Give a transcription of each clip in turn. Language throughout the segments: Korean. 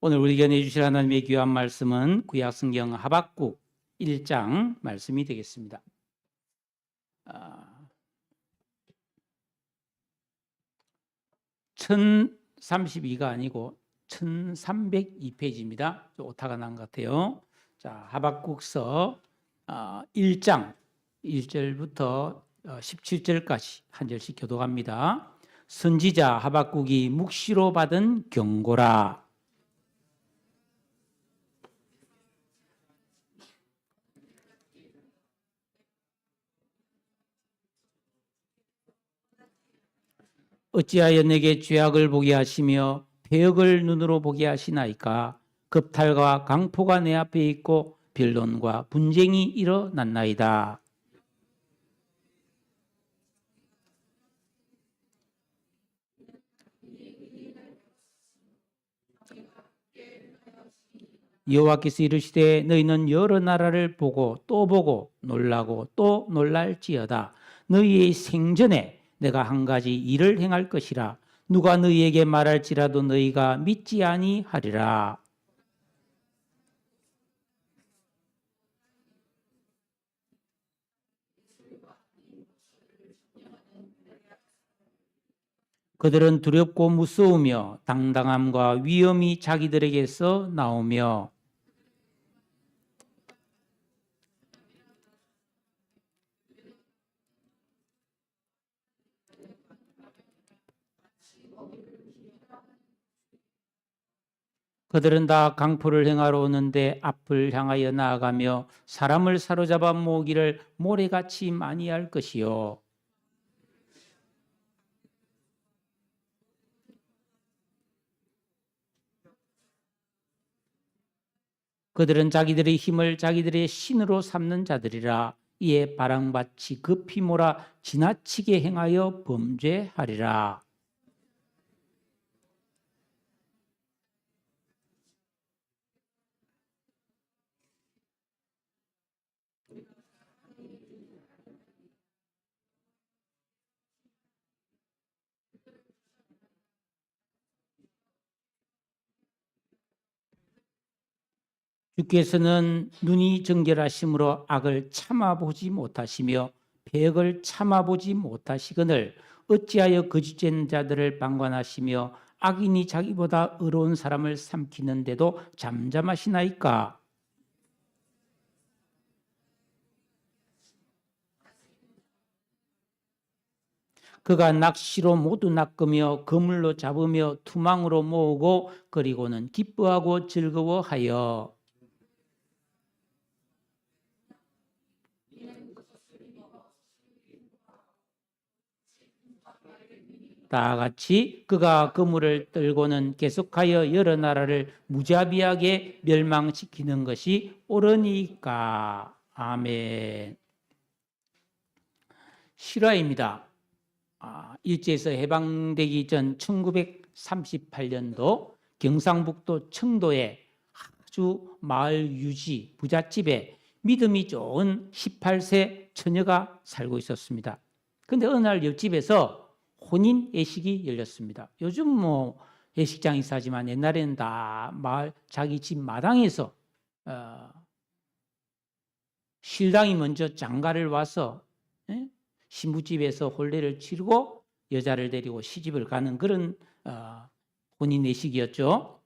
오늘 우리에게 내주실 하나님의 귀한 말씀은 구약성경 하박국 1장 말씀이 되겠습니다. 1032가 아니고 1302페이지입니다. 오타가 난 것 같아요. 자, 하박국서 1장 1절부터 17절까지 한 절씩 교독합니다. 선지자 하박국이 묵시로 받은 경고라. 어찌하여 내게 죄악을 보게 하시며 배역을 눈으로 보게 하시나이까. 겁탈과 강포가 내 앞에 있고 변론과 분쟁이 일어났나이다. 여호와께서 이르시되 너희는 여러 나라를 보고 또 보고 놀라고 또 놀랄지어다. 너희의 생전에 내가 한 가지 일을 행할 것이라. 누가 너희에게 말할지라도 너희가 믿지 아니하리라. 그들은 두렵고 무서우며 당당함과 위엄이 자기들에게서 나오며 그들은 다 강포를 행하러 오는데 앞을 향하여 나아가며 사람을 사로잡아 모으기를 모래같이 많이 할 것이요. 그들은 자기들의 힘을 자기들의 신으로 삼는 자들이라. 이에 바람같이 급히 몰아 지나치게 행하여 범죄하리라. 주께서는 눈이 정결하심으로 악을 참아보지 못하시며 배역을 참아보지 못하시거늘 어찌하여 거짓된 자들을 방관하시며 악인이 자기보다 의로운 사람을 삼키는데도 잠잠하시나이까. 그가 낚시로 모두 낚으며 그물로 잡으며 투망으로 모으고 그리고는 기뻐하고 즐거워하여 다 같이 그가 그물을 떨고는 계속하여 여러 나라를 무자비하게 멸망시키는 것이 옳으니까. 아멘. 실화입니다. 일제에서 해방되기 전 1938년도 경상북도 청도에 아주 마을 유지 부잣집에 믿음이 좋은 18세 처녀가 살고 있었습니다. 그런데 어느 날 옆집에서 혼인 예식이 열렸습니다. 요즘 뭐 예식장 있어하지만 옛날에는 다 마을 자기 집 마당에서 신랑이 먼저 장가를 와서 신부집에서 혼례를 치르고 여자를 데리고 시집을 가는 그런 혼인 예식이었죠.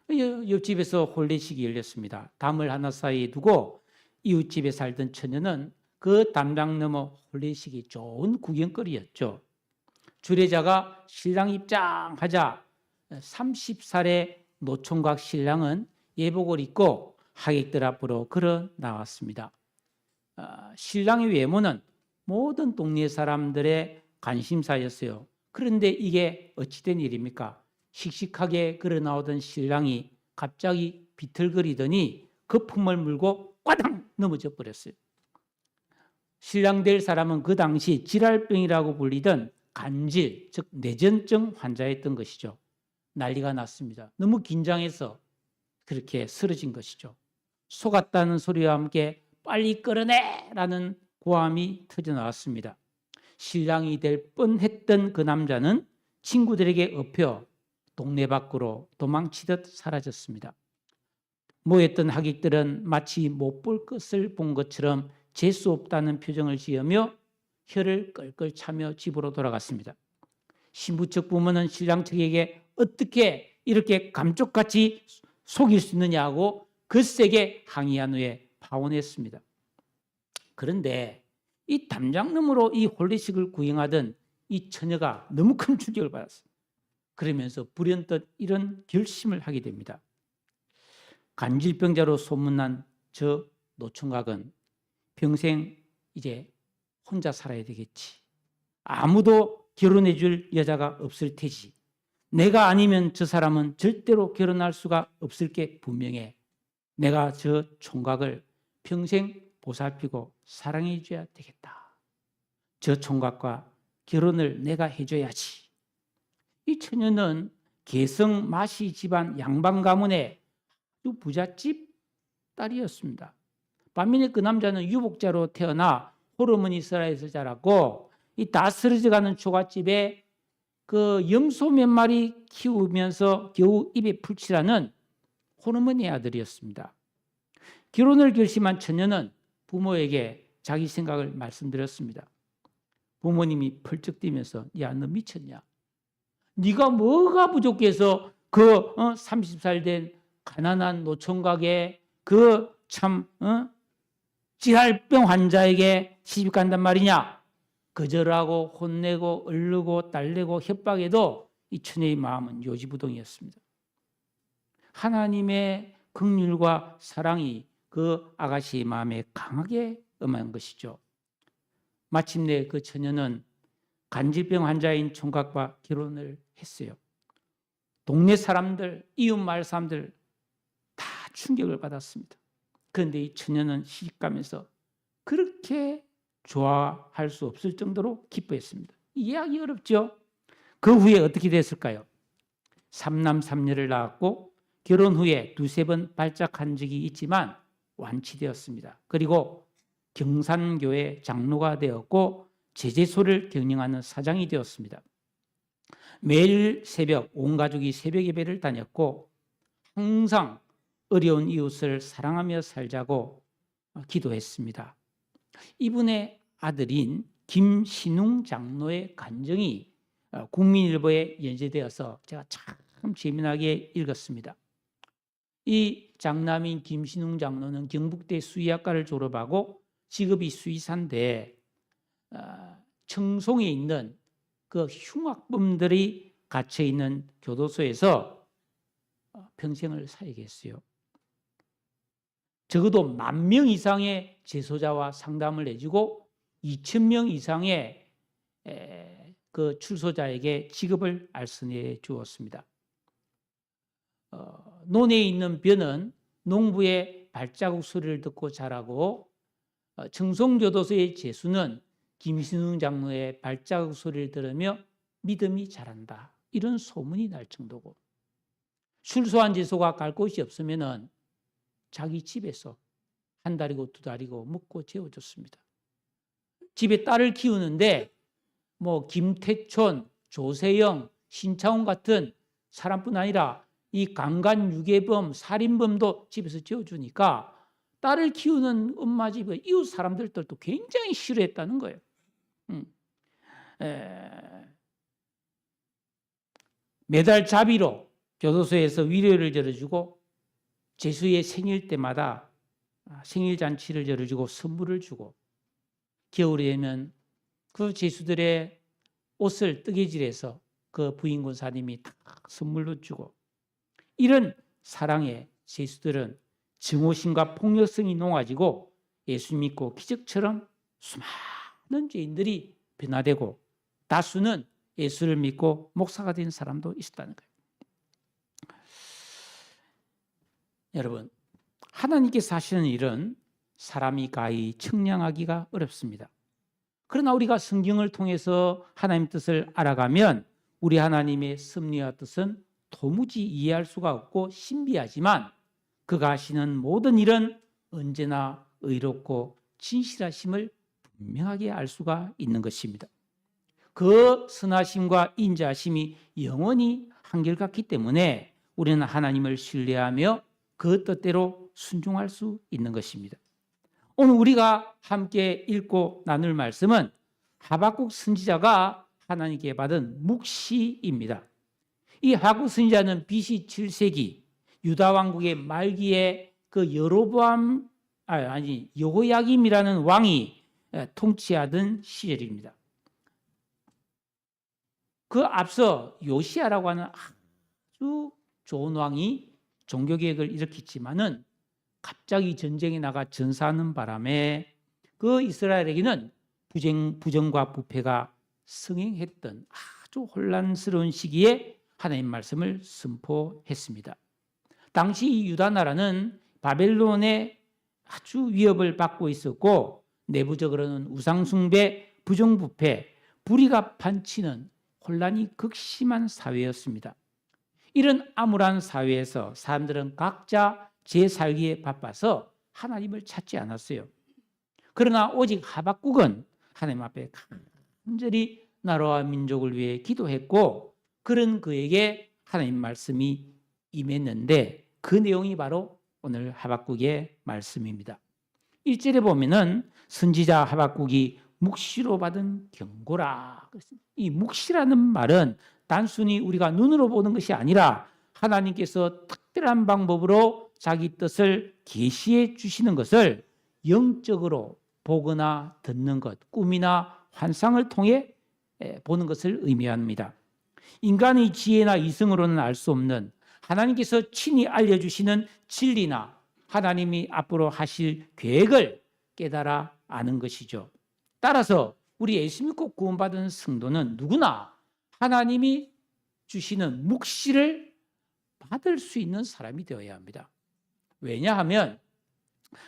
옆집에서 혼례식이 열렸습니다. 담을 하나 사이에 두고 이웃집에 살던 처녀는 그 담장 너머 혼례식이 좋은 구경거리였죠. 주례자가 신랑 입장하자 30살의 노총각 신랑은 예복을 입고 하객들 앞으로 걸어 나왔습니다. 신랑의 외모는 모든 동네 사람들의 관심사였어요. 그런데 이게 어찌된 일입니까? 씩씩하게 걸어 나오던 신랑이 갑자기 비틀거리더니 거품을 물고 꽈당 넘어져 버렸어요. 신랑 될 사람은 그 당시 질랄병이라고 불리던 간질, 즉 뇌전증 환자였던 것이죠. 난리가 났습니다. 너무 긴장해서 그렇게 쓰러진 것이죠. 속았다는 소리와 함께 빨리 끌어내라는 고함이 터져나왔습니다. 신랑이 될 뻔했던 그 남자는 친구들에게 엎여 동네 밖으로 도망치듯 사라졌습니다. 모였던 하객들은 마치 못 볼 것을 본 것처럼 재수 없다는 표정을 지으며 혀를 끌끌 차며 집으로 돌아갔습니다. 신부 측 부모는 신랑 측에게 어떻게 이렇게 감쪽같이 속일 수 있느냐고 거세게 항의한 후에 파혼했습니다. 그런데 이 담장놈으로 이 혼례식을 구행하던 이 처녀가 너무 큰 충격을 받았어요. 그러면서 불현듯 이런 결심을 하게 됩니다. 간질병자로 소문난 저 노총각은 평생 이제 혼자 살아야 되겠지. 아무도 결혼해 줄 여자가 없을 테지. 내가 아니면 저 사람은 절대로 결혼할 수가 없을 게 분명해. 내가 저 총각을 평생 보살피고 사랑해 줘야 되겠다. 저 총각과 결혼을 내가 해줘야지. 이 처녀는 개성 마시 집안 양반 가문의 부잣집 딸이었습니다. 반면에 그 남자는 유복자로 태어나 호르몬 이스라엘에서 자랐고 이 다스러져가는 초가집에 그 염소 몇 마리 키우면서 겨우 입에 풀칠하는 호르몬의 아들이었습니다. 결혼을 결심한 처녀는 부모에게 자기 생각을 말씀드렸습니다. 부모님이 펄쩍 뛰면서 야, 너 미쳤냐? 네가 뭐가 부족해서 그 30살 된 가난한 노총각의 그 참 찌랄병 환자에게 시집 간단 말이냐? 거절하고 혼내고 얼르고 달래고 협박해도 이 처녀의 마음은 요지부동이었습니다. 하나님의 긍휼과 사랑이 그 아가씨의 마음에 강하게 임한 것이죠. 마침내 그 처녀는 간질병 환자인 총각과 결혼을 했어요. 동네 사람들, 이웃 마을 사람들 다 충격을 받았습니다. 그런데 이 처녀는 시집가면서 그렇게 좋아할 수 없을 정도로 기뻐했습니다. 이해하기 어렵죠? 그 후에 어떻게 됐을까요? 3남 3녀를 낳았고 결혼 후에 두세 번 발작한 적이 있지만 완치되었습니다. 그리고 경산교회 장로가 되었고 제재소를 경영하는 사장이 되었습니다. 매일 새벽 온 가족이 새벽 예배를 다녔고 항상 어려운 이웃을 사랑하며 살자고 기도했습니다. 이분의 아들인 김신웅 장로의 간증이 국민일보에 연재되어서 제가 참 재미나게 읽었습니다. 이 장남인 김신웅 장로는 경북대 수의학과를 졸업하고 직업이 수의사인데 청송에 있는 그 흉악범들이 갇혀 있는 교도소에서 평생을 사역했어요. 적어도 10,000명 이상의 재소자와 상담을 해주고 2,000명 이상의 그 출소자에게 직업을 알선해 주었습니다. 논에 있는 벼는 농부의 발자국 소리를 듣고 자라고 청송교도소의 재수는 김신웅 장로의 발자국 소리를 들으며 믿음이 자란다. 이런 소문이 날 정도고 출소한 재소가 갈 곳이 없으면 자기 집에서 한 달이고 두 달이고 먹고 재워줬습니다. 집에 딸을 키우는데 뭐 김태촌, 조세영, 신창훈 같은 사람뿐 아니라 이 강간 유괴범, 살인범도 집에서 재워주니까 딸을 키우는 엄마 집의 이웃 사람들도 굉장히 싫어했다는 거예요. 매달 자비로 교도소에서 위로를 열어주고 재수의 생일 때마다 생일 잔치를 열어주고 선물을 주고 겨울이 되면 그 재수들의 옷을 뜨개질해서 그 부인 권사님이 다 선물로 주고 이런 사랑에 재수들은 증오심과 폭력성이 녹아지고 예수 믿고 기적처럼 수많은 죄인들이 변화되고 다수는 예수를 믿고 목사가 된 사람도 있었다는 거예요. 여러분, 하나님께서 하시는 일은 사람이 가히 측량하기가 어렵습니다. 그러나 우리가 성경을 통해서 하나님 뜻을 알아가면 우리 하나님의 섭리와 뜻은 도무지 이해할 수가 없고 신비하지만 그가 하시는 모든 일은 언제나 의롭고 진실하심을 분명하게 알 수가 있는 것입니다. 그 선하심과 인자하심이 영원히 한결같기 때문에 우리는 하나님을 신뢰하며 그 뜻대로 순종할 수 있는 것입니다. 오늘 우리가 함께 읽고 나눌 말씀은 하박국 선지자가 하나님께 받은 묵시입니다. 이 하박국 선지자는 BC 7세기 유다 왕국의 말기에 그 여호야김이라는 왕이 통치하던 시절입니다. 그 앞서 요시야라고 하는 아주 좋은 왕이 종교개혁을 일으켰지만은 갑자기 전쟁에 나가 전사하는 바람에 그 이스라엘에게는 부정과 부패가 성행했던 아주 혼란스러운 시기에 하나님 말씀을 선포했습니다. 당시 유다 나라는 바벨론의 아주 위협을 받고 있었고 내부적으로는 우상숭배, 부정부패, 불의가 판치는 혼란이 극심한 사회였습니다. 이런 암울한 사회에서 사람들은 각자 제 살기에 바빠서 하나님을 찾지 않았어요. 그러나 오직 하박국은 하나님 앞에 간절히 나라와 민족을 위해 기도했고 그런 그에게 하나님 말씀이 임했는데 그 내용이 바로 오늘 하박국의 말씀입니다. 1절에 보면은 선지자 하박국이 묵시로 받은 경고라. 이 묵시라는 말은 단순히 우리가 눈으로 보는 것이 아니라 하나님께서 특별한 방법으로 자기 뜻을 계시해 주시는 것을 영적으로 보거나 듣는 것, 꿈이나 환상을 통해 보는 것을 의미합니다. 인간의 지혜나 이성으로는 알 수 없는 하나님께서 친히 알려주시는 진리나 하나님이 앞으로 하실 계획을 깨달아 아는 것이죠. 따라서 우리 예수 믿고 구원받은 성도는 누구나 하나님이 주시는 묵시를 받을 수 있는 사람이 되어야 합니다. 왜냐하면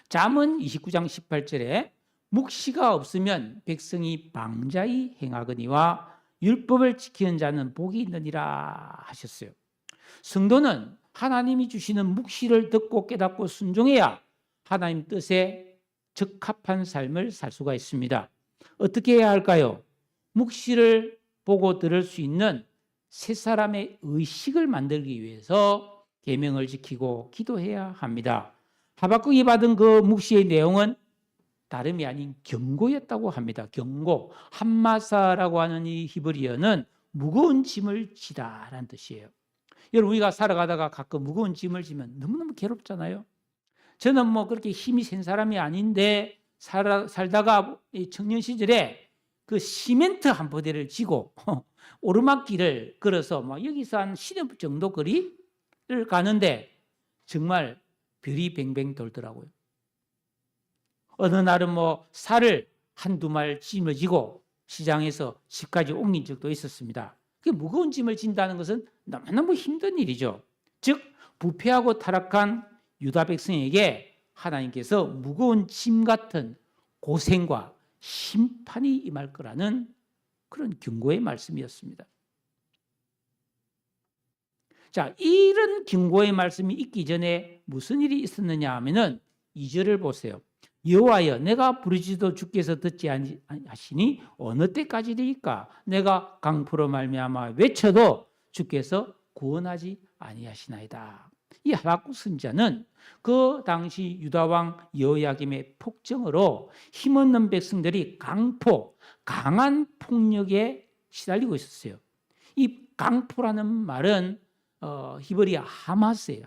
잠언 29장 18절에 묵시가 없으면 백성이 방자히 행하거니와 율법을 지키는 자는 복이 있느니라 하셨어요. 성도는 하나님이 주시는 묵시를 듣고 깨닫고 순종해야 하나님 뜻에 적합한 삶을 살 수가 있습니다. 어떻게 해야 할까요? 묵시를 보고 들을 수 있는 새 사람의 의식을 만들기 위해서 계명을 지키고 기도해야 합니다. 하박국이 받은 그 묵시의 내용은 다름이 아닌 경고였다고 합니다. 경고. 함마사라고 하는 이 히브리어는 무거운 짐을 지다라는 뜻이에요. 여러분 우리가 살아가다가 가끔 무거운 짐을 지면 너무너무 괴롭잖아요. 저는 뭐 그렇게 힘이 센 사람이 아닌데 살다가 청년 시절에 그 시멘트 한 포대를 지고 오르막길을 걸어서 뭐 여기서 한 10여 정도 거리를 가는데 정말 별이 뱅뱅 돌더라고요. 어느 날은 뭐 살을 한두 말 짊어지고 시장에서 집까지 옮긴 적도 있었습니다. 그 무거운 짐을 진다는 것은 너무너무 힘든 일이죠. 즉 부패하고 타락한 유다 백성에게 하나님께서 무거운 짐 같은 고생과 심판이 임할 거라는 그런 경고의 말씀이었습니다. 자, 이런 경고의 말씀이 있기 전에 무슨 일이 있었느냐 하면은 2절을 보세요. 여호와여 내가 부르짖어도 주께서 듣지 아니하시니 어느 때까지리까? 내가 강포로 말미암아 외쳐도 주께서 구원하지 아니하시나이다. 이 하박국 선지자는 그 당시 유다 왕 여호야김의 폭정으로 힘없는 백성들이 강한 폭력에 시달리고 있었어요. 이 강포라는 말은 히브리어 하마스예요.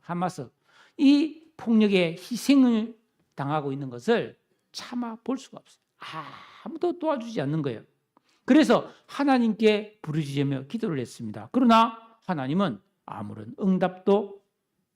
하마스. 이 폭력에 희생을 당하고 있는 것을 참아 볼 수가 없어요. 아무도 도와주지 않는 거예요. 그래서 하나님께 부르짖으며 기도를 했습니다. 그러나 하나님은 아무런 응답도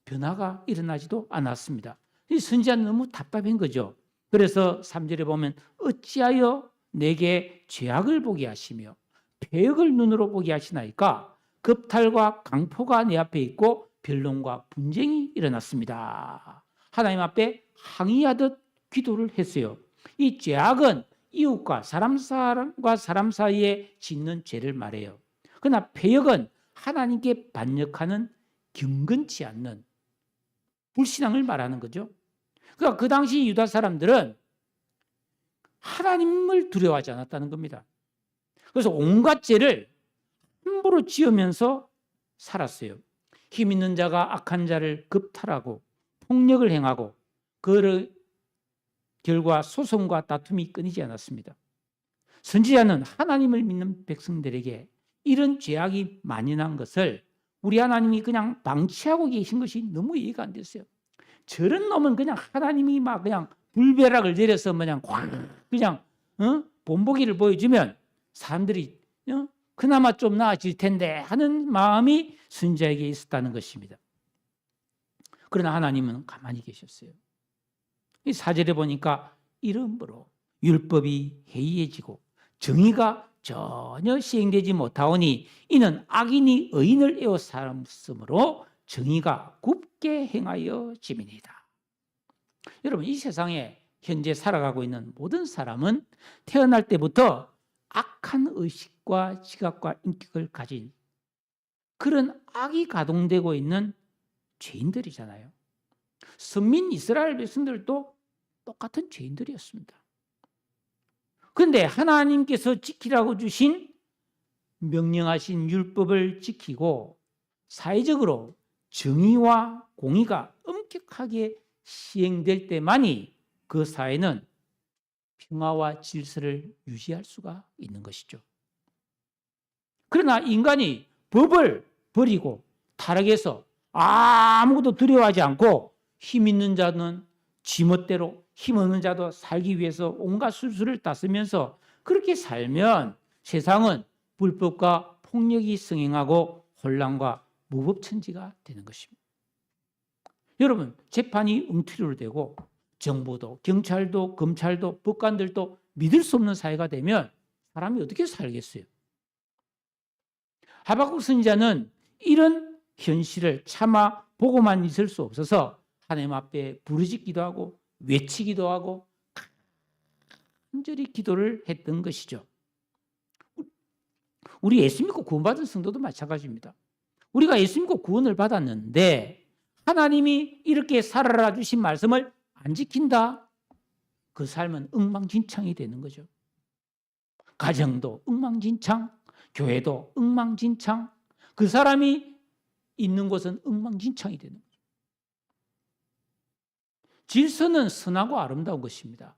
변화가 일어나지도 않았습니다. 이 선지자는 너무 답답한 거죠. 그래서 3절에 보면 어찌하여 내게 죄악을 보게 하시며 배역을 눈으로 보게 하시나이까? 겁탈과 강포가 내 앞에 있고 변론과 분쟁이 일어났습니다. 하나님 앞에 항의하듯 기도를 했어요. 이 죄악은 이웃과 사람과 사람 사이에 짓는 죄를 말해요. 그러나 배역은 하나님께 반역하는 경건치 않는 불신앙을 말하는 거죠. 그러니까 그 당시 유다 사람들은 하나님을 두려워하지 않았다는 겁니다. 그래서 온갖 죄를 함부로 지으면서 살았어요. 힘 있는 자가 악한 자를 겁탈하고 폭력을 행하고 그 결과 소송과 다툼이 끊이지 않았습니다. 선지자는 하나님을 믿는 백성들에게 이런 죄악이 만연한 것을 우리 하나님이 그냥 방치하고 계신 것이 너무 이해가 안 됐어요. 저런 놈은 그냥 하나님이 막 그냥 불벼락을 내려서 그냥 본보기를 보여주면 사람들이 그나마 좀 나아질 텐데 하는 마음이 선지자에게 있었다는 것입니다. 그러나 하나님은 가만히 계셨어요. 이 4절에 보니까 이러므로 율법이 해이해지고 정의가 전혀 시행되지 못하오니 이는 악인이 의인을 에워싸므로 정의가 굽게 행하여 짐이니이다. 여러분, 이 세상에 현재 살아가고 있는 모든 사람은 태어날 때부터 악한 의식과 지각과 인격을 가진 그런 악이 가동되고 있는 죄인들이잖아요. 선민 이스라엘 백성들도 똑같은 죄인들이었습니다. 그런데 하나님께서 지키라고 주신 명령하신 율법을 지키고 사회적으로 정의와 공의가 엄격하게 시행될 때만이 그 사회는 평화와 질서를 유지할 수가 있는 것이죠. 그러나 인간이 법을 버리고 타락해서 아무것도 두려워하지 않고 힘 있는 자는 지멋대로 힘 없는 자도 살기 위해서 온갖 수술을 다 쓰면서 그렇게 살면 세상은 불법과 폭력이 성행하고 혼란과 무법천지가 되는 것입니다. 여러분, 재판이 엉터리로 되고 정부도 경찰도 검찰도 법관들도 믿을 수 없는 사회가 되면 사람이 어떻게 살겠어요? 하박국 선지자는 이런 현실을 차마 보고만 있을 수 없어서 하나님 앞에 부르짖기도 하고 외치기도 하고 간절히 기도를 했던 것이죠. 우리 예수 믿고 구원받은 성도도 마찬가지입니다. 우리가 예수 믿고 구원을 받았는데 하나님이 이렇게 살아라 주신 말씀을 안 지킨다? 그 삶은 엉망진창이 되는 거죠. 가정도 엉망진창, 교회도 엉망진창, 그 사람이 있는 곳은 엉망진창이 되는 거죠. 질서는 선하고 아름다운 것입니다.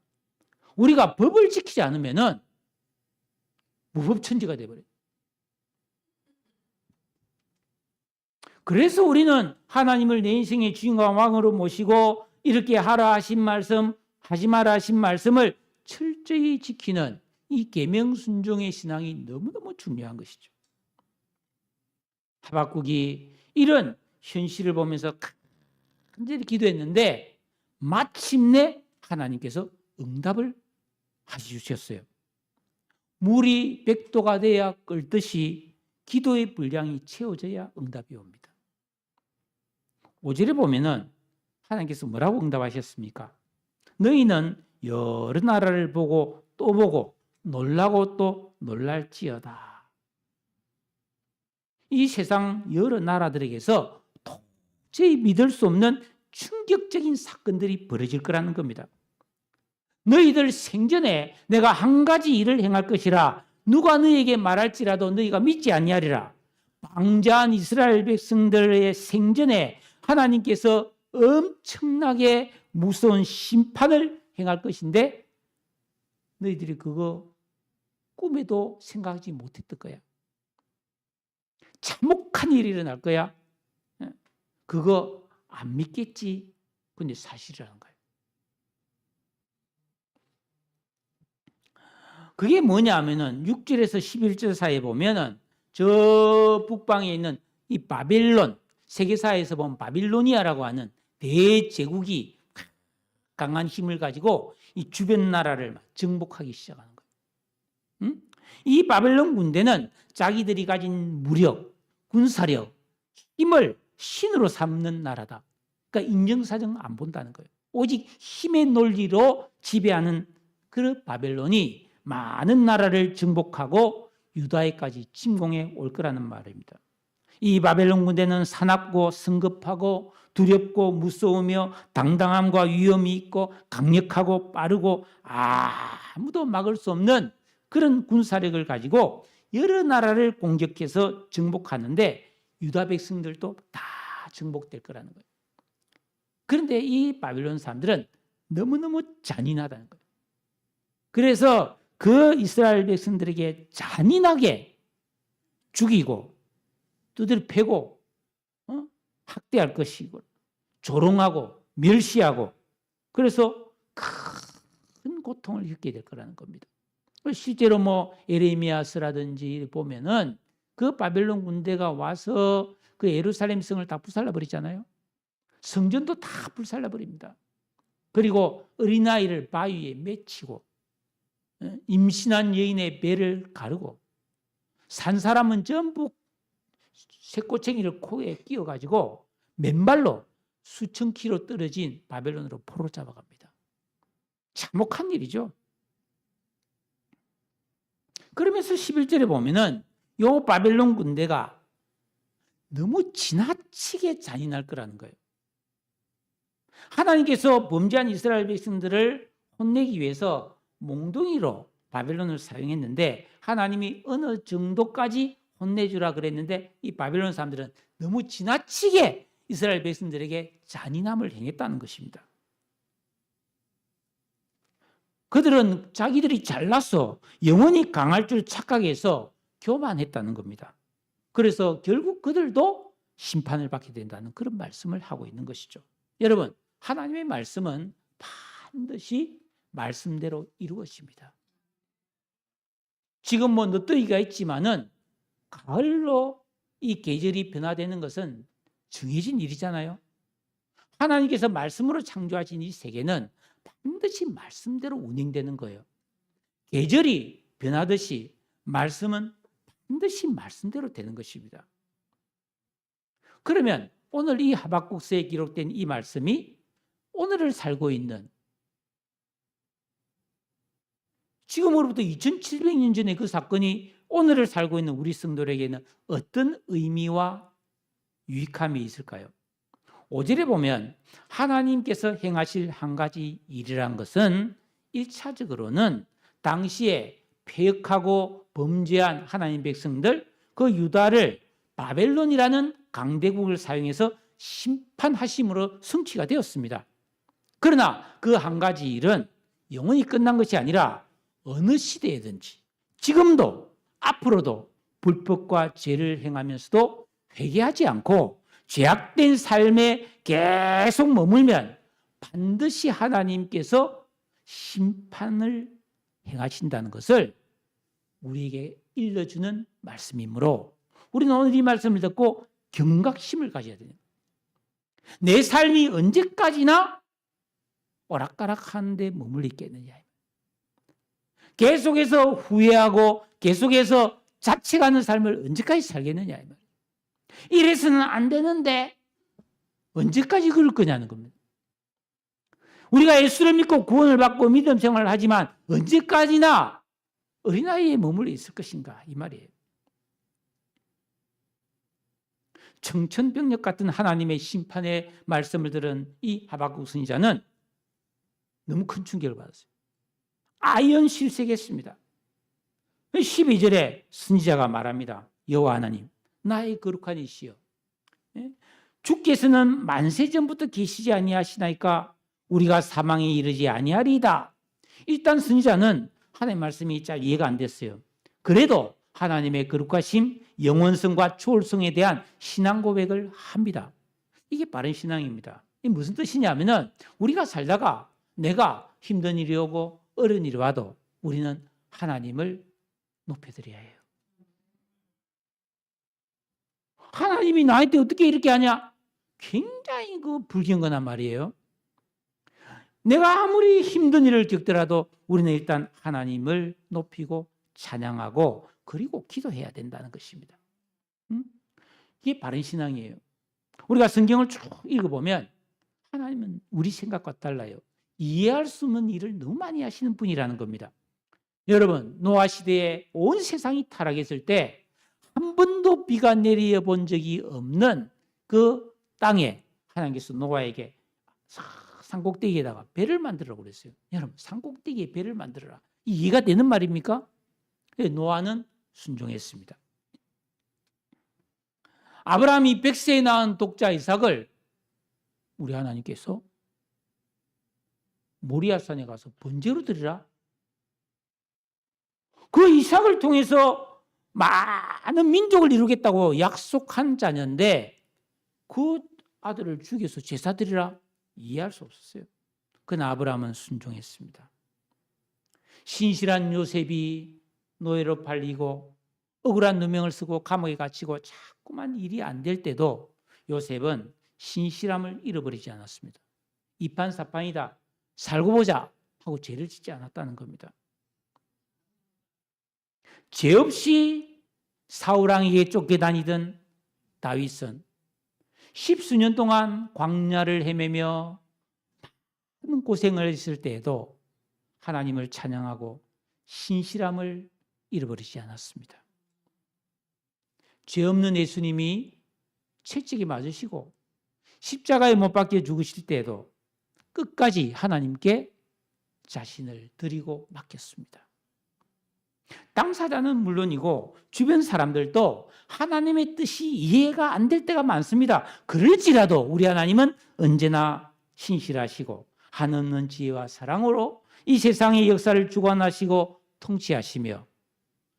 우리가 법을 지키지 않으면 무법천지가 되어버려요. 그래서 우리는 하나님을 내 인생의 주인과 왕으로 모시고 이렇게 하라 하신 말씀, 하지 마라 하신 말씀을 철저히 지키는 이 계명 순종의 신앙이 너무너무 중요한 것이죠. 하박국이 이런 현실을 보면서 간절히 기도했는데 마침내 하나님께서 응답을 해주셨어요. 물이 100도가 돼야 끓듯이 기도의 분량이 채워져야 응답이 옵니다. 5절에 보면은 하나님께서 뭐라고 응답하셨습니까? 너희는 여러 나라를 보고 또 보고 놀라고 또 놀랄지어다. 이 세상 여러 나라들에게서 도저히 믿을 수 없는 충격적인 사건들이 벌어질 거라는 겁니다. 너희들 생전에 내가 한 가지 일을 행할 것이라 누가 너희에게 말할지라도 너희가 믿지 아니하리라. 방자한 이스라엘 백성들의 생전에 하나님께서 엄청나게 무서운 심판을 행할 것인데 너희들이 그거 꿈에도 생각하지 못했을 거야. 참혹한 일이 일어날 거야. 그거 안 믿겠지. 근데 사실이라는 거예요. 그게 뭐냐 하면은 6절에서 11절 사이에 보면은 저 북방에 있는 이 바벨론, 세계사에서 보면 바빌로니아라고 하는 대제국이 강한 힘을 가지고 이 주변 나라를 정복하기 시작하는 거예요. 이 바벨론 군대는 자기들이 가진 무력, 군사력, 힘을 신으로 삼는 나라다. 그러니까 인정사정 안 본다는 거예요. 오직 힘의 논리로 지배하는 그 바벨론이 많은 나라를 정복하고 유다에까지 침공해 올 거라는 말입니다. 이 바벨론 군대는 사납고 성급하고 두렵고 무서우며 당당함과 위험이 있고 강력하고 빠르고 아무도 막을 수 없는 그런 군사력을 가지고 여러 나라를 공격해서 정복하는데 유다 백성들도 다 정복될 거라는 거예요. 그런데 이 바빌론 사람들은 너무너무 잔인하다는 거예요. 그래서 그 이스라엘 백성들에게 잔인하게 죽이고 두드려 패고 학대할 것이고 조롱하고 멸시하고 그래서 큰 고통을 겪게 될 거라는 겁니다. 실제로 에레미야서라든지 보면은 그 바벨론 군대가 와서 그 예루살렘 성을 다 불살라 버리잖아요. 성전도 다 불살라 버립니다. 그리고 어린아이를 바위에 맺히고 임신한 여인의 배를 가르고 산 사람은 전부 쇠꼬챙이를 코에 끼워가지고 맨발로 수천 킬로 떨어진 바벨론으로 포로 잡아갑니다. 참혹한 일이죠. 그러면서 11절에 보면은 요 바벨론 군대가 너무 지나치게 잔인할 거라는 거예요. 하나님께서 범죄한 이스라엘 백성들을 혼내기 위해서 몽둥이로 바벨론을 사용했는데 하나님이 어느 정도까지 혼내주라 그랬는데 이 바벨론 사람들은 너무 지나치게 이스라엘 백성들에게 잔인함을 행했다는 것입니다. 그들은 자기들이 잘나서 영원히 강할 줄 착각해서 교만했다는 겁니다. 그래서 결국 그들도 심판을 받게 된다는 그런 말씀을 하고 있는 것이죠. 여러분, 하나님의 말씀은 반드시 말씀대로 이루어집니다. 지금 늦더위가 있지만은 가을로 이 계절이 변화되는 것은 정해진 일이잖아요. 하나님께서 말씀으로 창조하신 이 세계는 반드시 말씀대로 운행되는 거예요. 계절이 변하듯이 말씀은 반드시 말씀대로 되는 것입니다. 그러면 오늘 이 하박국서에 기록된 이 말씀이 오늘을 살고 있는 지금으로부터 2700년 전에 그 사건이 오늘을 살고 있는 우리 성도에게는 어떤 의미와 유익함이 있을까요? 5절에 보면 하나님께서 행하실 한 가지 일이란 것은 1차적으로는 당시에 패역하고 범죄한 하나님 백성들 그 유다를 바벨론이라는 강대국을 사용해서 심판하심으로 성취가 되었습니다. 그러나 그 한 가지 일은 영원히 끝난 것이 아니라 어느 시대에든지 지금도 앞으로도 불법과 죄를 행하면서도 회개하지 않고 죄악된 삶에 계속 머물면 반드시 하나님께서 심판을 행하신다는 것을 우리에게 일러주는 말씀이므로 우리는 오늘 이 말씀을 듣고 경각심을 가져야 돼요. 내 삶이 언제까지나 오락가락한 데 머물러 있겠느냐. 계속해서 후회하고 계속해서 자책하는 삶을 언제까지 살겠느냐. 이래서는 안 되는데 언제까지 그럴 거냐는 겁니다. 우리가 예수를 믿고 구원을 받고 믿음 생활을 하지만 언제까지나 어린아이에 머물러 있을 것인가 이 말이에요. 청천벽력 같은 하나님의 심판의 말씀을 들은 이 하박국 선지자는 너무 큰 충격을 받았어요. 아연 실색했습니다. 12절에 선지자가 말합니다. 여호와 하나님, 나의 거룩한 이시여, 주께서는 만세 전부터 계시지 아니하시나이까 우리가 사망에 이르지 아니하리이다. 일단 선지자는 하나님의 말씀이 잘 이해가 안 됐어요. 그래도 하나님의 거룩하심, 영원성과 초월성에 대한 신앙 고백을 합니다. 이게 바른 신앙입니다. 이게 무슨 뜻이냐면은 우리가 살다가 내가 힘든 일이 오고 어려운 일이 와도 우리는 하나님을 높여드려야 해요. 하나님이 나한테 어떻게 이렇게 하냐? 굉장히 불경건한 말이에요. 내가 아무리 힘든 일을 겪더라도 우리는 일단 하나님을 높이고 찬양하고 그리고 기도해야 된다는 것입니다. 이게 바른 신앙이에요. 우리가 성경을 쭉 읽어보면 하나님은 우리 생각과 달라요. 이해할 수 없는 일을 너무 많이 하시는 분이라는 겁니다. 여러분, 노아 시대에 온 세상이 타락했을 때 한 번도 비가 내려본 적이 없는 그 땅에 하나님께서 노아에게 산꼭대기에다가 배를 만들라고 그랬어요. 여러분, 산꼭대기에 배를 만들어라. 이해가 되는 말입니까? 노아는 순종했습니다. 아브라함이 100세에 낳은 독자 이삭을 우리 하나님께서 모리아산에 가서 번제로 드리라. 그 이삭을 통해서 많은 민족을 이루겠다고 약속한 자녀인데 그 아들을 죽여서 제사 드리라? 이해할 수 없었어요. 그러나 아브라함은 순종했습니다. 신실한 요셉이 노예로 팔리고 억울한 누명을 쓰고 감옥에 갇히고 자꾸만 일이 안 될 때도 요셉은 신실함을 잃어버리지 않았습니다. 이판사판이다. 살고 보자 하고 죄를 짓지 않았다는 겁니다. 죄 없이 사울왕에게 쫓겨다니던 다윗은 10수년 동안 광야를 헤매며 많은 고생을 했을 때에도 하나님을 찬양하고 신실함을 잃어버리지 않았습니다. 죄 없는 예수님이 채찍에 맞으시고 십자가에 못 박혀 죽으실 때에도 끝까지 하나님께 자신을 드리고 맡겼습니다. 당사자는 물론이고 주변 사람들도 하나님의 뜻이 이해가 안 될 때가 많습니다. 그럴지라도 우리 하나님은 언제나 신실하시고 한없는 지혜와 사랑으로 이 세상의 역사를 주관하시고 통치하시며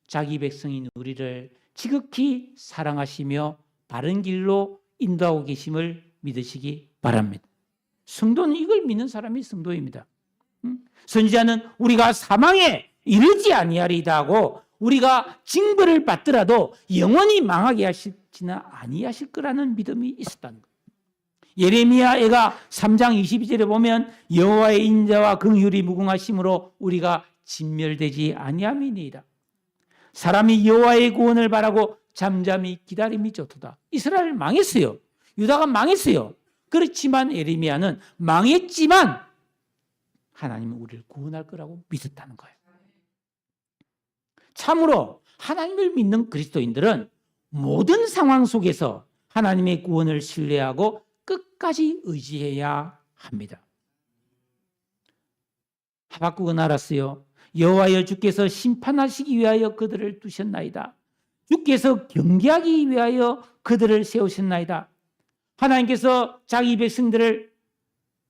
자기 백성인 우리를 지극히 사랑하시며 바른 길로 인도하고 계심을 믿으시기 바랍니다. 성도는 이걸 믿는 사람이 성도입니다. 선지자는 우리가 사망에 이르지 아니하리이다 하고 우리가 징벌을 받더라도 영원히 망하게 하실지는 아니하실 거라는 믿음이 있었다는 거예요. 예레미야가 3장 22절에 보면 여호와의 인자와 긍휼이 무궁하심으로 우리가 진멸되지 아니함이니이다. 사람이 여호와의 구원을 바라고 잠잠히 기다림이 좋도다. 이스라엘 망했어요. 유다가 망했어요. 그렇지만 예레미야는 망했지만 하나님은 우리를 구원할 거라고 믿었다는 거예요. 참으로 하나님을 믿는 그리스도인들은 모든 상황 속에서 하나님의 구원을 신뢰하고 끝까지 의지해야 합니다. 하박국은 알았어요. 여호와여 주께서 심판하시기 위하여 그들을 두셨나이다. 주께서 경계하기 위하여 그들을 세우셨나이다. 하나님께서 자기 백성들을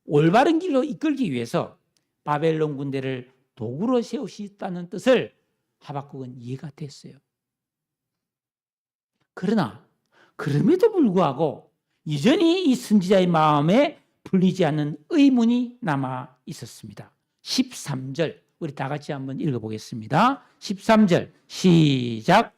올바른 길로 이끌기 위해서 바벨론 군대를 도구로 세우셨다는 뜻을 하박국은 이해가 됐어요. 그러나 그럼에도 불구하고 여전히 이 선지자의 마음에 풀리지 않는 의문이 남아 있었습니다. 13절 우리 다 같이 한번 읽어보겠습니다. 13절 시작.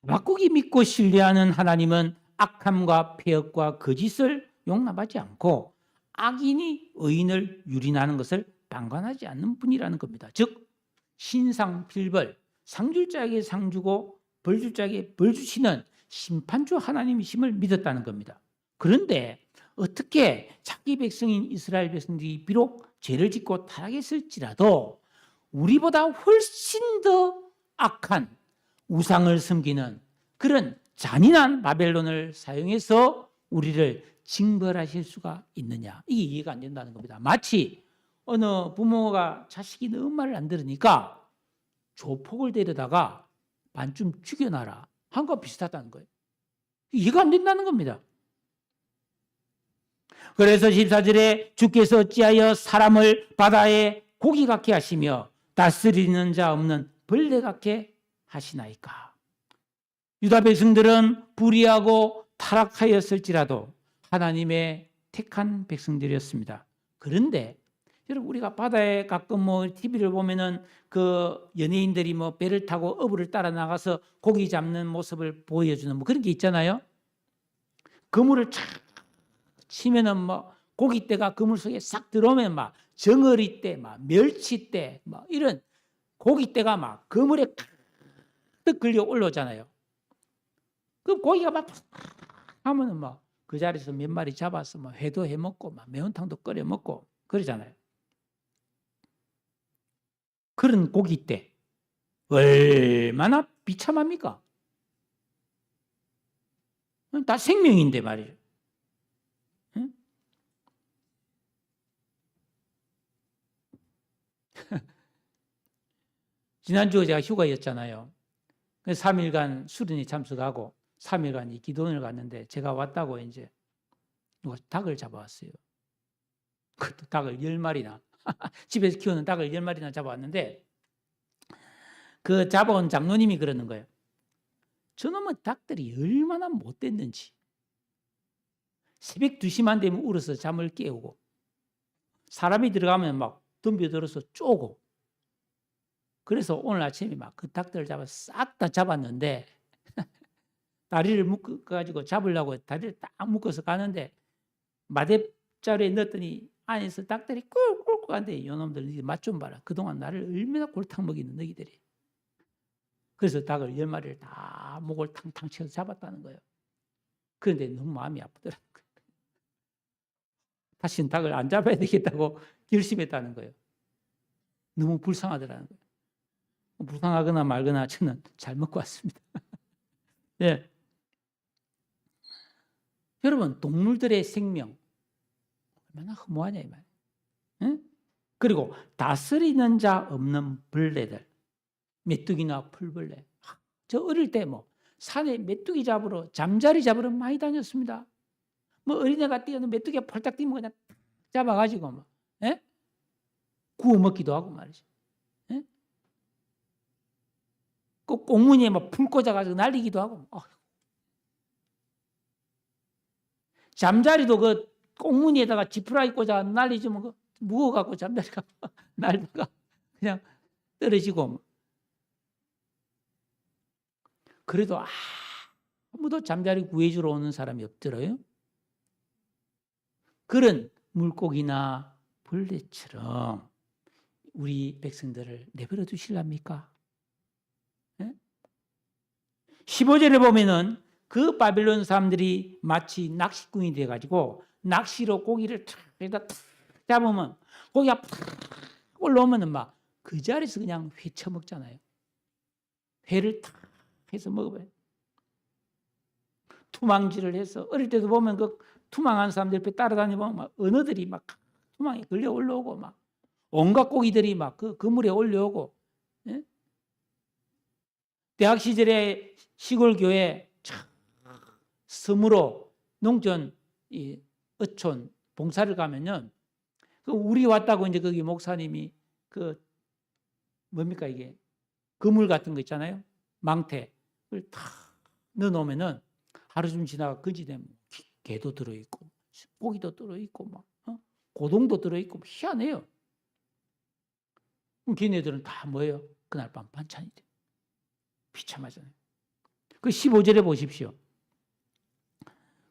하박국이 믿고 신뢰하는 하나님은 악함과 폐역과 거짓을 용납하지 않고 악인이 의인을 유린하는 것을 방관하지 않는 분이라는 겁니다. 즉 신상필벌, 상줄 자에게 상 주고 벌 줄 자에게 벌 주시는 심판주 하나님이심을 믿었다는 겁니다. 그런데 어떻게 자기 백성인 이스라엘 백성들이 비록 죄를 짓고 타락했을지라도 우리보다 훨씬 더 악한 우상을 섬기는 그런 잔인한 바벨론을 사용해서 우리를 징벌하실 수가 있느냐, 이게 이해가 안 된다는 겁니다. 마치 어느 부모가 자식이 너무 말을 안 들으니까 조폭을 데려다가 반쯤 죽여놔라 한 거 비슷하다는 거예요. 이해가 안 된다는 겁니다. 그래서 14절에 주께서 어찌하여 사람을 바다에 고기 같게 하시며 다스리는 자 없는 벌레 같게 하시나이까. 유다 백성들은 불의하고 타락하였을지라도 하나님의 택한 백성들이었습니다. 그런데 여러분 우리가 바다에 가끔 뭐 TV를 보면은 그 연예인들이 뭐 배를 타고 어부를 따라 나가서 고기 잡는 모습을 보여주는 뭐 그런 게 있잖아요. 그물을 착 치면은 뭐 고기떼가 그물 속에 싹 들어오면 막 정어리떼, 막 멸치떼, 막 이런 고기떼가 막 그물에 가득 걸려 올라오잖아요. 그 고기가 막 하면은 막 그 자리에서 몇 마리 잡아서 막 회도 해 먹고 막 매운탕도 끓여 먹고 그러잖아요. 그런 고기떼 얼마나 비참합니까? 다 생명인데 말이죠. 응? 지난주에 제가 휴가였잖아요. 그래서 3일간 수련회 참석하고 3일간 이 기도원을 갔는데 제가 왔다고 이제 누가 닭을 잡아왔어요. 그것도 닭을 10마리나. 집에서 키우는 닭을 10마리나 잡아왔는데 그 잡아온 장로님이 그러는 거예요. 저놈의 닭들이 얼마나 못됐는지 새벽 2시만 되면 울어서 잠을 깨우고 사람이 들어가면 막 덤벼들어서 쪼고 그래서 오늘 아침에 막 그 닭들을 잡아 싹 다 잡았는데 다리를 묶어가지고 잡으려고 다리를 딱 묶어서 가는데 마대자루에 넣었더니 안에서 닭들이 꿀꿀꿀 하는데 요놈들 맛 좀 봐라. 그동안 나를 얼마나 골탕 먹이는 너희들이. 그래서 닭을 10마리를 다 목을 탕탕 쳐서 잡았다는 거예요. 그런데 너무 마음이 아프더라고요. 다시는 닭을 안 잡아야 되겠다고 결심했다는 거예요. 너무 불쌍하더라는 거예요. 불쌍하거나 말거나 저는 잘 먹고 왔습니다. 네. 여러분, 동물들의 생명 얼마나 허무하냐 이 말이에요. 응? 그리고 다스리는 자 없는 벌레들, 메뚜기나 풀벌레. 저 어릴 때 뭐 산에 메뚜기 잡으러 잠자리 잡으러 많이 다녔습니다. 뭐 어린애가 뛰어는 메뚜기가 펄딱 뛰면 그냥 잡아가지고 막 구워 먹기도 하고 말이죠. 그 꽁무니에 막 풀 꽂아가지고 날리기도 하고. 잠자리도 그 꽁무니에다가 지푸라기 꽂아 날리지면 그 무거워갖고 잠자리가 날다가 그냥 떨어지고. 그래도 아무도 잠자리 구해주러 오는 사람이 없더라고요. 그런 물고기나 벌레처럼 우리 백성들을 내버려 두실랍니까? 15절에 보면은 그 바벨론 사람들이 마치 낚시꾼이 돼가지고 낚시로 고기를 탁 잡으면 고기가 팍 올라오면은 막 그 자리에서 그냥 회 처먹잖아요. 회를 탁 해서 먹어봐요. 투망질을 해서 어릴 때도 보면 그 투망한 사람들 옆에 따라다니면 막 언어들이 막 투망에 걸려 올라오고 막 온갖 고기들이 막 그 그물에 올려오고. 예? 대학 시절에 시골 교회 섬으로 농촌 어촌 봉사를 가면은 그 우리 왔다고 이제 거기 목사님이 그 뭡니까 이게 그물 같은 거 있잖아요. 망태를 탁 넣어놓으면은 하루 좀 지나가 거지되면 개도 들어있고 고기도 들어있고 막 고동도 들어있고 희한해요. 그럼 걔네들은 다 뭐예요? 그날 밤 반찬이 돼요. 비참하잖아요. 그 15절에 보십시오.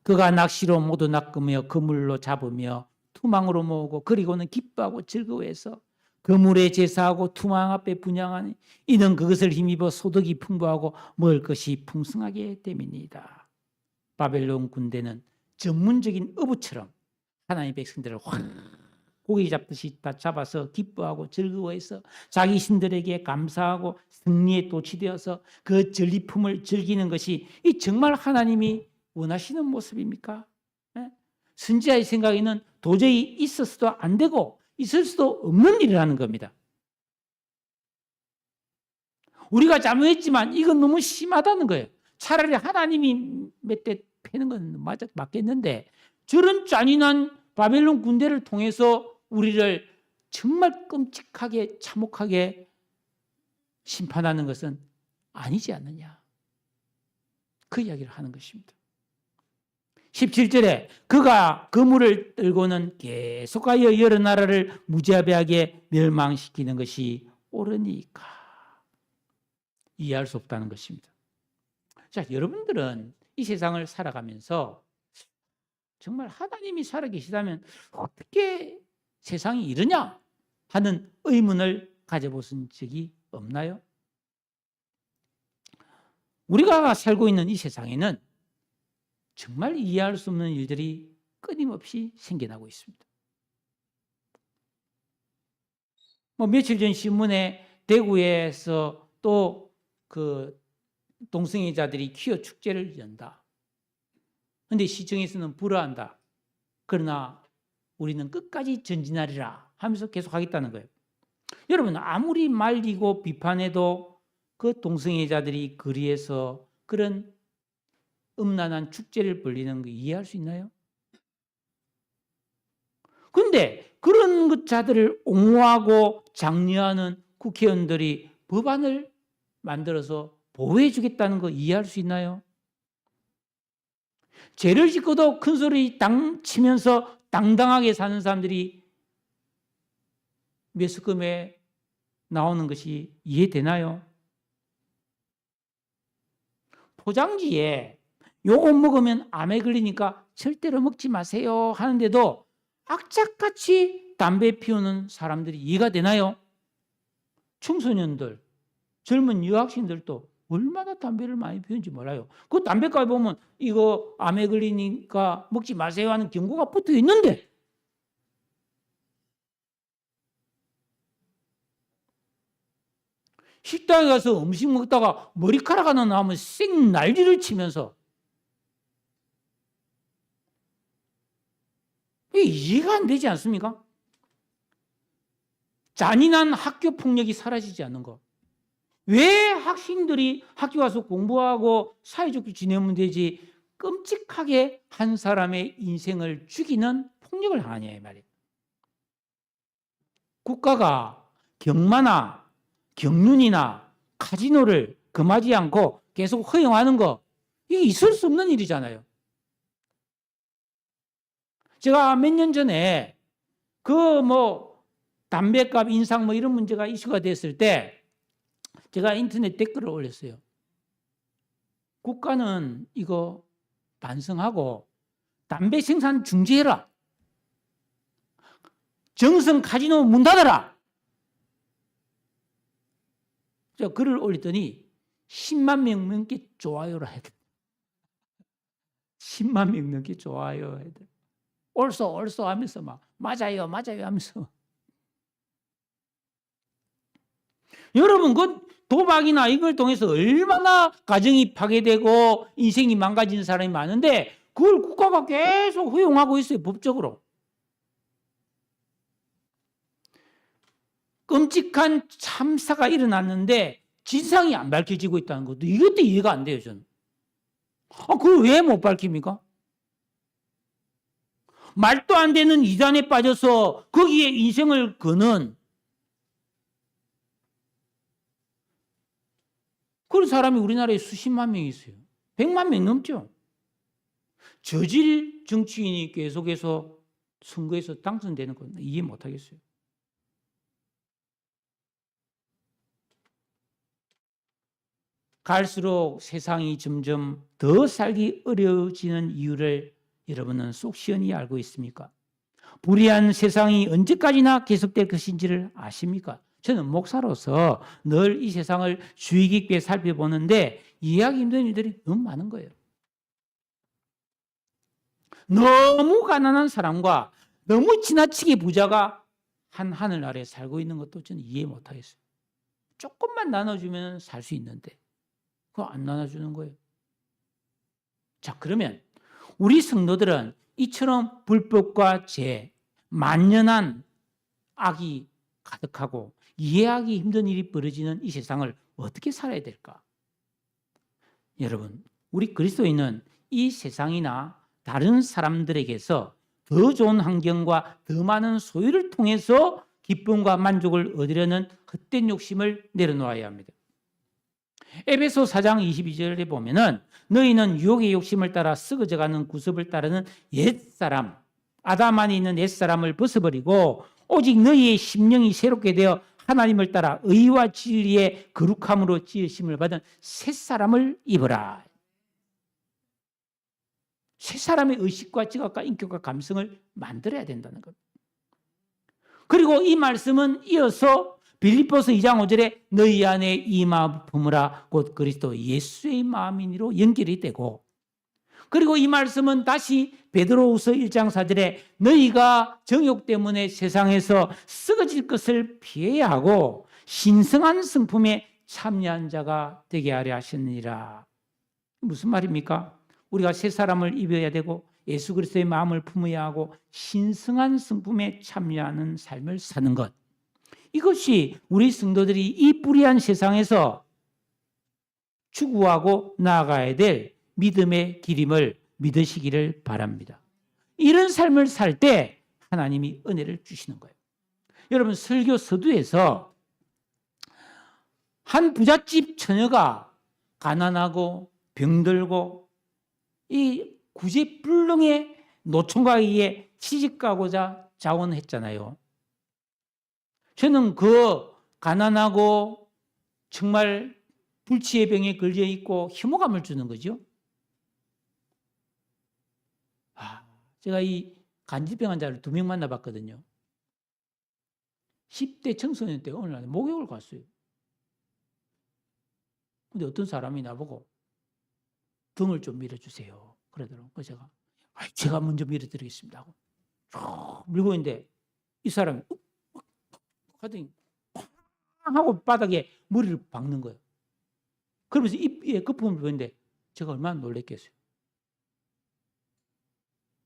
그가 낚시로 모두 낚으며 그물로 잡으며 투망으로 모으고 그리고는 기뻐하고 즐거워해서 그물에 제사하고 투망 앞에 분향하니 이는 그것을 힘입어 소득이 풍부하고 먹을 것이 풍성하게 됨이니이다. 바벨론 군대는 전문적인 어부처럼 하나님의 백성들을 확 고기 잡듯이 다 잡아서 기뻐하고 즐거워해서 자기 신들에게 감사하고 승리에 도취되어서 그 전리품을 즐기는 것이 이 정말 하나님이 원하시는 모습입니까? 선지자의 생각에는 도저히 있어서도 안 되고 있을 수도 없는 일이라는 겁니다. 우리가 잘못했지만 이건 너무 심하다는 거예요. 차라리 하나님이 몇 대 패는 건 맞겠는데 저런 잔인한 바벨론 군대를 통해서 우리를 정말 끔찍하게 참혹하게 심판하는 것은 아니지 않느냐. 그 이야기를 하는 것입니다. 17절에 그가 그물을 들고는 계속하여 여러 나라를 무자비하게 멸망시키는 것이 옳으니까. 이해할 수 없다는 것입니다. 자, 여러분들은 이 세상을 살아가면서 정말 하나님이 살아계시다면 어떻게 세상이 이러냐 하는 의문을 가져보신 적이 없나요? 우리가 살고 있는 이 세상에는 정말 이해할 수 없는 일들이 끊임없이 생겨나고 있습니다. 며칠 전 신문에 대구에서 또 그 동성애자들이 퀴어 축제를 연다. 근데 시청에서는 불허한다. 그러나 우리는 끝까지 전진하리라 하면서 계속 하겠다는 거예요. 여러분, 아무리 말리고 비판해도 그 동성애자들이 거리에서 그런 음란한 축제를 벌이는 거 이해할 수 있나요? 그런데 그런 자들을 옹호하고 장려하는 국회의원들이 법안을 만들어서 보호해 주겠다는 거 이해할 수 있나요? 죄를 짓고도 큰 소리 치면서 당당하게 사는 사람들이 매스컴에 나오는 것이 이해되나요? 포장지에 요거 먹으면 암에 걸리니까 절대로 먹지 마세요 하는데도 악착같이 담배 피우는 사람들이 이해가 되나요? 청소년들, 젊은 여학생들도 얼마나 담배를 많이 피우는지 몰라요. 그 담배가에 보면 이거 암에 걸리니까 먹지 마세요 하는 경고가 붙어 있는데 식당에 가서 음식 먹다가 머리카락 하나 나오면 쌩 난리를 치면서 이해가 안 되지 않습니까? 잔인한 학교 폭력이 사라지지 않는 것. 왜 학생들이 학교 가서 공부하고 사회적으로 지내면 되지 끔찍하게 한 사람의 인생을 죽이는 폭력을 하냐 이 말이에요. 국가가 경마나 경륜이나 카지노를 금하지 않고 계속 허용하는 거 이게 있을 수 없는 일이잖아요. 제가 몇 년 전에 담배값 인상 이런 문제가 이슈가 됐을 때 제가 인터넷 댓글을 올렸어요. 국가는 이거 반성하고 담배 생산 중지해라. 정성 카지노 문 닫아라. 제가 글을 올렸더니 10만 명 넘게 좋아요를 해야 돼. 10만 명 넘게 좋아요 해야 돼. 옳소 하면서 막 맞아요 하면서. 여러분 그 도박이나 이걸 통해서 얼마나 가정이 파괴되고 인생이 망가지는 사람이 많은데 그걸 국가가 계속 허용하고 있어요. 법적으로. 끔찍한 참사가 일어났는데 진상이 안 밝혀지고 있다는 것도 이것도 이해가 안 돼요. 저는. 그걸 왜 못 밝힙니까? 말도 안 되는 이단에 빠져서 거기에 인생을 거는 그런 사람이 우리나라에 수십만 명이 있어요. 100만 명 넘죠. 저질 정치인이 계속해서 선거에서 당선되는 건 이해 못하겠어요. 갈수록 세상이 점점 더 살기 어려워지는 이유를 여러분은 속 시원히 알고 있습니까? 불의한 세상이 언제까지나 계속될 것인지를 아십니까? 저는 목사로서 늘 이 세상을 주의 깊게 살펴보는데 이해하기 힘든 일들이 너무 많은 거예요. 너무 가난한 사람과 너무 지나치게 부자가 한 하늘 아래 살고 있는 것도 저는 이해 못하겠어요. 조금만 나눠주면 살 수 있는데 그거 안 나눠주는 거예요. 자, 그러면 우리 성도들은 이처럼 불법과 죄, 만연한 악이 가득하고 이해하기 힘든 일이 벌어지는 이 세상을 어떻게 살아야 될까? 여러분, 우리 그리스도인은 이 세상이나 다른 사람들에게서 더 좋은 환경과 더 많은 소유를 통해서 기쁨과 만족을 얻으려는 헛된 욕심을 내려놓아야 합니다. 에베소 4장 22절에 보면은 너희는 유혹의 욕심을 따라 썩어져가는 구습을 따르는 옛사람, 아담 안에 있는 옛사람을 벗어버리고 오직 너희의 심령이 새롭게 되어 하나님을 따라 의와 진리의 거룩함으로 지으심을 받은 새사람을 입어라. 새사람의 의식과 지각과 인격과 감성을 만들어야 된다는 겁니다. 그리고 이 말씀은 이어서 빌립보서 2장 5절에 너희 안에 이 마음 품으라 곧 그리스도 예수의 마음이니로 연결이 되고, 그리고 이 말씀은 다시 베드로후서 1장 4절에 너희가 정욕 때문에 세상에서 썩어질 것을 피해야 하고 신성한 성품에 참여한 자가 되게 하려 하시느니라. 무슨 말입니까? 우리가 새 사람을 입어야 되고 예수 그리스도의 마음을 품어야 하고 신성한 성품에 참여하는 삶을 사는 것. 이것이 우리 성도들이 이 불의한 세상에서 추구하고 나아가야 될 믿음의 길임을 믿으시기를 바랍니다. 이런 삶을 살 때 하나님이 은혜를 주시는 거예요. 여러분, 설교 서두에서 한 부잣집 처녀가 가난하고 병들고 이 구제불능의 노총각에 의해 시집가고자 자원했잖아요. 저는 그 가난하고 정말 불치의 병에 걸려 있고 혐오감을 주는 거죠. 제가 이 간질병 환자를 2명 만나봤거든요. 10대 청소년 때 어느 날 목욕을 갔어요. 근데 어떤 사람이 나보고 등을 좀 밀어주세요. 그러더라고요. 그래서 제가 먼저 밀어드리겠습니다 하고 쭉 밀고 있는데 이 사람이 하더니 팡 하고 바닥에 머리를 박는 거예요. 그러면서 입에 거품을 보는데 제가 얼마나 놀랬겠어요.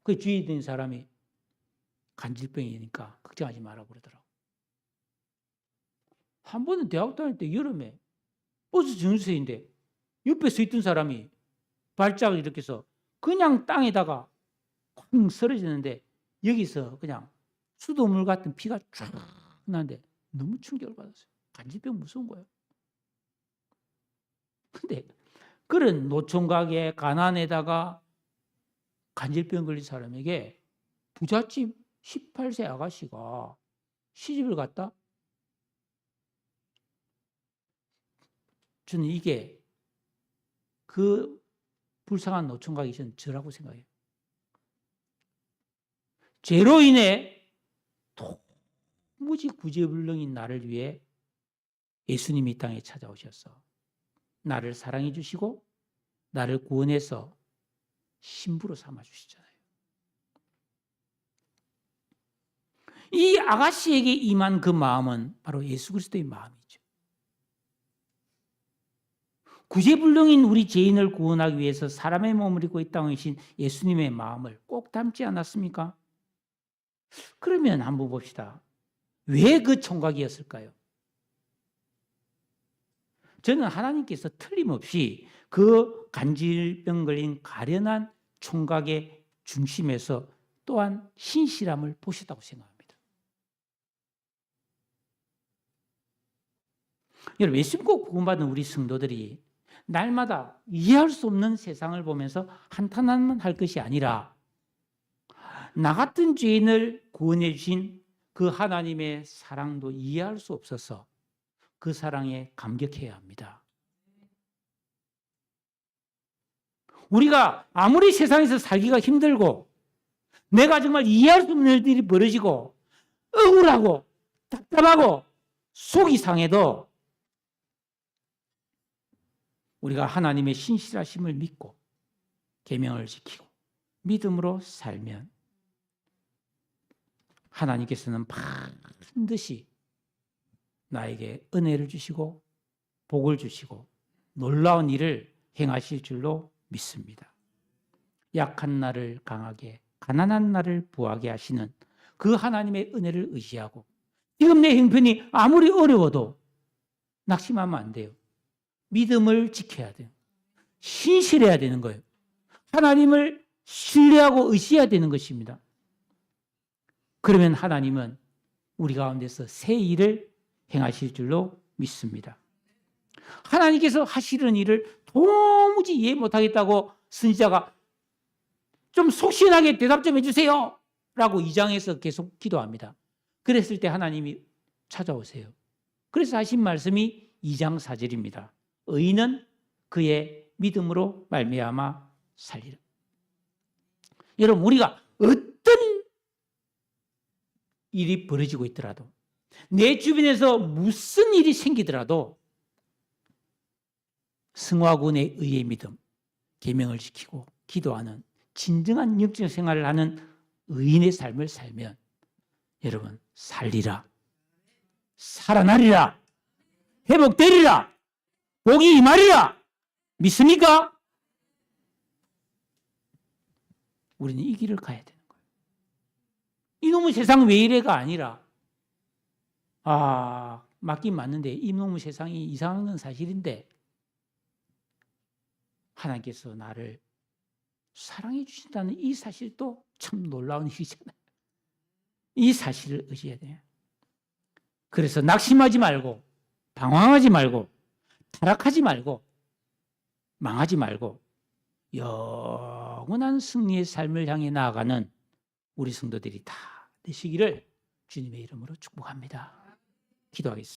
그 주위에 있는 사람이 간질병이니까 걱정하지 마라 그러더라고요. 한 번은 대학 다닐 때 여름에 버스 정류소인데 옆에 서 있던 사람이 발작을 일으켜서 그냥 땅에다가 쾅 쓰러지는데 여기서 그냥 수돗물 같은 피가 쫙 나는데 너무 충격을 받았어요. 간질병 무서운 거예요. 근데 그런 노총각의 가난에다가 간질병 걸린 사람에게 부잣집 18세 아가씨가 시집을 갔다? 저는 이게 그 불쌍한 노총각이 저는 저라고 생각해요. 죄로 인해 도무지 구제불능인 나를 위해 예수님이 이 땅에 찾아오셔서 나를 사랑해 주시고 나를 구원해서 신부로 삼아 주시잖아요. 이 아가씨에게 임한 그 마음은 바로 예수 그리스도의 마음이죠. 구제불능인 우리 죄인을 구원하기 위해서 사람의 몸을 입고 이 땅에 오신 예수님의 마음을 꼭 닮지 않았습니까? 그러면 한번 봅시다. 왜 그 총각이었을까요? 저는 하나님께서 틀림없이 그 간질병 걸린 가련한 총각의 중심에서 또한 신실함을 보셨다고 생각합니다. 여러분, 예수 믿고 구원받은 우리 성도들이 날마다 이해할 수 없는 세상을 보면서 한탄만 할 것이 아니라 나 같은 죄인을 구원해 주신 그 하나님의 사랑도 이해할 수 없어서 그 사랑에 감격해야 합니다. 우리가 아무리 세상에서 살기가 힘들고 내가 정말 이해할 수 없는 일들이 벌어지고 억울하고 답답하고 속이 상해도 우리가 하나님의 신실하심을 믿고 계명을 지키고 믿음으로 살면 하나님께서는 반드시 나에게 은혜를 주시고 복을 주시고 놀라운 일을 행하실 줄로 믿습니다. 약한 나를 강하게, 가난한 나를 부하게 하시는 그 하나님의 은혜를 의지하고 지금 내 형편이 아무리 어려워도 낙심하면 안 돼요. 믿음을 지켜야 돼요. 신실해야 되는 거예요. 하나님을 신뢰하고 의지해야 되는 것입니다. 그러면 하나님은 우리 가운데서 새 일을 행하실 줄로 믿습니다. 하나님께서 하시는 일을 도무지 이해 못하겠다고 선지자가 좀 속시원하게 대답 좀 해주세요 라고 2장에서 계속 기도합니다. 그랬을 때 하나님이 찾아오세요. 그래서 하신 말씀이 2장 4절입니다. 의인은 그의 믿음으로 말미암아 살리라. 여러분, 우리가 어떤 일이 벌어지고 있더라도 내 주변에서 무슨 일이 생기더라도 성화군의 의의 믿음, 계명을 지키고 기도하는 진정한 영적 생활을 하는 의인의 삶을 살면 여러분 살리라, 살아나리라, 회복되리라, 복이 임하리라. 믿습니까? 우리는 이 길을 가야 되는 거예요. 이놈의 세상 왜 이래가 아니라 맞긴 맞는데 이놈의 세상이 이상한 건 사실인데 하나님께서 나를 사랑해 주신다는 이 사실도 참 놀라운 일이잖아요. 이 사실을 의지해야 돼요. 그래서 낙심하지 말고 방황하지 말고 타락하지 말고 망하지 말고 영원한 승리의 삶을 향해 나아가는 우리 성도들이 다 되시기를 주님의 이름으로 축복합니다. 기도하겠습니다.